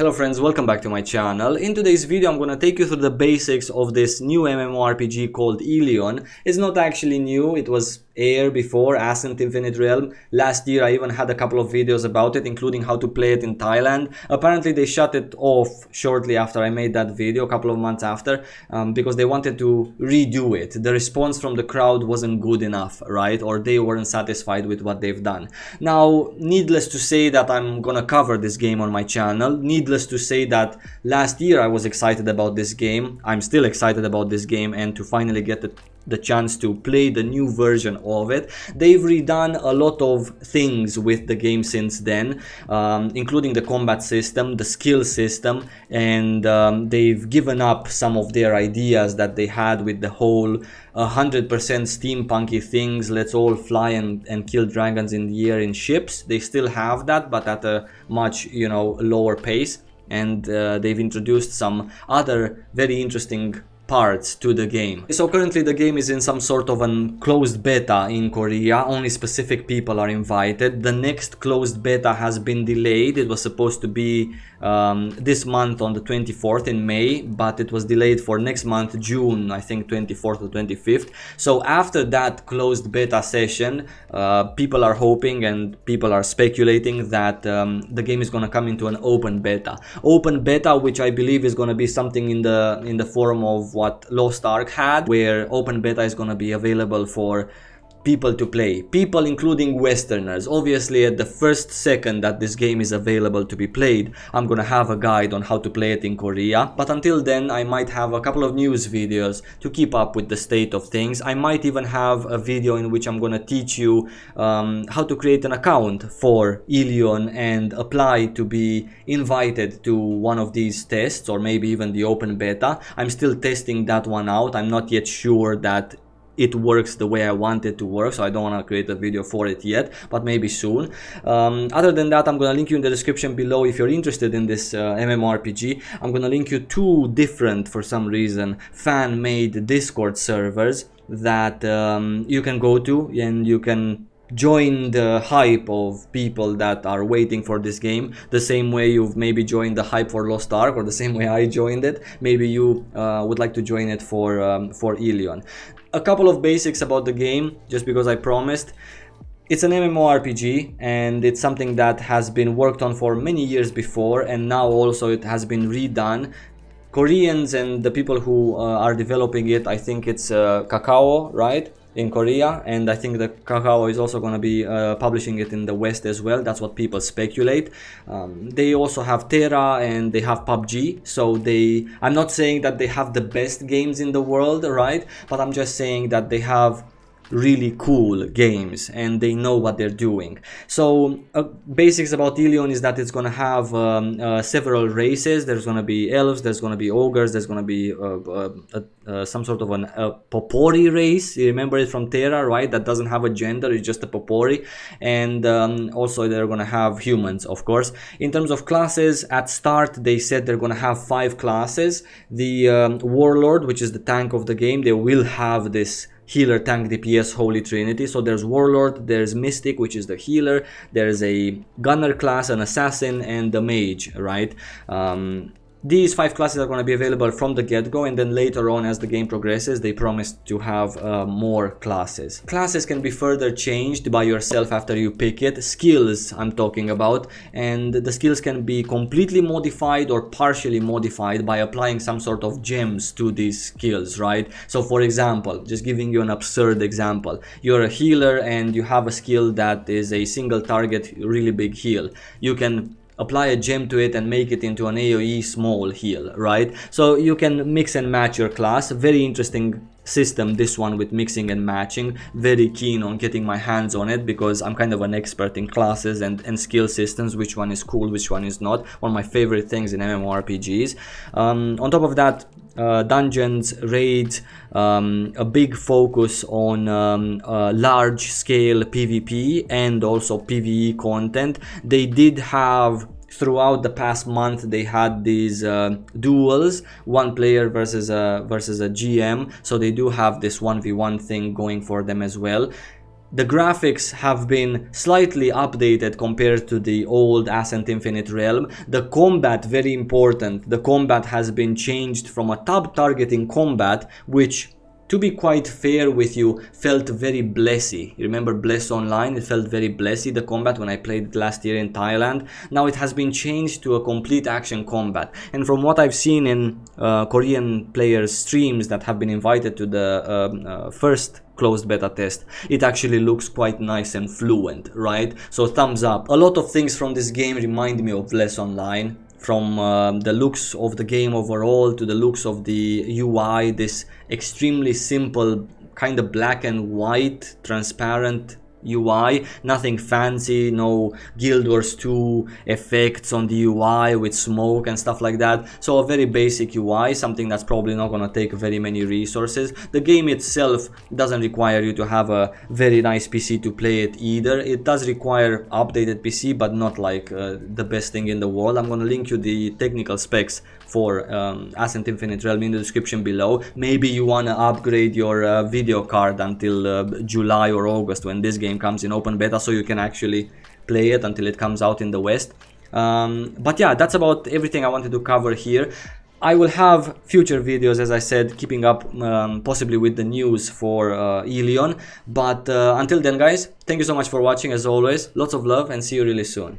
Hello friends, welcome back to my channel. In today's video I'm gonna take you through the basics of this new MMORPG called Elyon. It's not actually new, it was aired before, Ascent Infinite Realm. Last year I even had a couple of videos about it, including how to play it in Thailand. Apparently they shut it off shortly after I made that video, a couple of months after, because they wanted to redo it. The response from the crowd wasn't good enough, right? Or they weren't satisfied with what they've done. Now, needless to say that I'm gonna cover this game on my channel. Needless to say that last year I was excited about this game. I'm still excited about this game, and to finally get the chance to play the new version of it. They've redone a lot of things with the game since then, including the combat system, the skill system, and they've given up some of their ideas that they had with the whole 100% steampunky things, let's all fly and kill dragons in the air in ships. They still have that, but at a much, lower pace. And they've introduced some other very interesting parts to the game. So currently the game is in some sort of an closed beta in Korea. Only specific people are invited. The next closed beta has been delayed. It was supposed to be this month on the 24th in May, but it was delayed for next month, June, I think 24th or 25th. So after that closed beta session, people are hoping and people are speculating that the game is going to come into an open beta. Open beta, which I believe is going to be something in the form of what Lost Ark had, where open beta is going to be available for people to play, people including Westerners. Obviously at the first second that this game is available to be played, I'm gonna have a guide on how to play it in Korea, but until then I might have a couple of news videos to keep up with the state of things. I might even have a video in which I'm gonna teach you how to create an account for Elyon and apply to be invited to one of these tests, or maybe even the open beta. I'm still testing that one out. I'm not yet sure that it works the way I want it to work, so I don't want to create a video for it yet, but maybe soon. Other than that, I'm going to link you in the description below if you're interested in this MMORPG. I'm going to link you two different, for some reason, fan-made Discord servers that you can go to, and you can join the hype of people that are waiting for this game, the same way you've maybe joined the hype for Lost Ark, or the same way I joined it. Maybe you would like to join it for Elyon. A couple of basics about the game, just because I promised. It's an MMORPG, and it's something that has been worked on for many years before, and now also it has been redone. Koreans and the people who are developing it, I think it's Kakao, right? In Korea, and I think that Kakao is also going to be publishing it in the West as well. That's what people speculate. They also have Terra and they have PUBG, so I'm not saying that they have the best games in the world, right? But I'm just saying that they have really cool games and they know what they're doing. So basics about Elyon is that it's gonna have several races. There's gonna be elves, there's gonna be ogres, there's gonna be some sort of a popori race. You remember it from Terra, right? That doesn't have a gender, it's just a popori. And also they're gonna have humans, of course. In terms of classes, at start they said they're gonna have 5 classes. The warlord, which is the tank of the game, they will have this healer, tank, DPS, holy trinity. So there's warlord, there's mystic, which is the healer, there's a gunner class, an assassin, and the mage, right? These 5 classes are going to be available from the get-go, and then later on as the game progresses they promise to have more classes. Classes can be further changed by yourself after you pick it. Skills I'm talking about, and the skills can be completely modified or partially modified by applying some sort of gems to these skills, right? So for example, just giving you an absurd example, you're a healer and you have a skill that is a single target really big heal. You can apply a gem to it and make it into an AoE small heal, right? So you can mix and match your class. Very interesting system, this one, with mixing and matching. Very keen on getting my hands on it because I'm kind of an expert in classes and skill systems, which one is cool, which one is not. One of my favorite things in MMORPGs. On top of that, dungeons, raids, a big focus on large scale PvP and also PvE content. They did have, throughout the past month, they had these duels, one player versus a GM, so they do have this 1v1 thing going for them as well. The graphics have been slightly updated compared to the old Ascent Infinite Realm. The combat, very important, the combat has been changed from a tab targeting combat, which, to be quite fair with you, felt very blessy. You remember Bless Online? It felt very blessy, the combat, when I played it last year in Thailand. Now it has been changed to a complete action combat. And from what I've seen in Korean players' streams that have been invited to the first closed beta test, it actually looks quite nice and fluent, right? So thumbs up. A lot of things from this game remind me of Bless Online. From the looks of the game overall to the looks of the UI, this extremely simple, kind of black and white, transparent UI, nothing fancy, no Guild Wars 2 effects on the UI with smoke and stuff like that. So a very basic UI, something that's probably not gonna take very many resources. The game itself doesn't require you to have a very nice PC to play it either. It does require updated PC, but not like the best thing in the world. I'm gonna link you the technical specs for Ascent Infinite Realm in the description below. Maybe you wanna upgrade your video card until July or August when this game comes in open beta, so you can actually play it until it comes out in the West. But yeah, that's about everything I wanted to cover here. I will have future videos, as I said, keeping up possibly with the news for Elyon. But until then, guys, thank you so much for watching. As always, lots of love and see you really soon.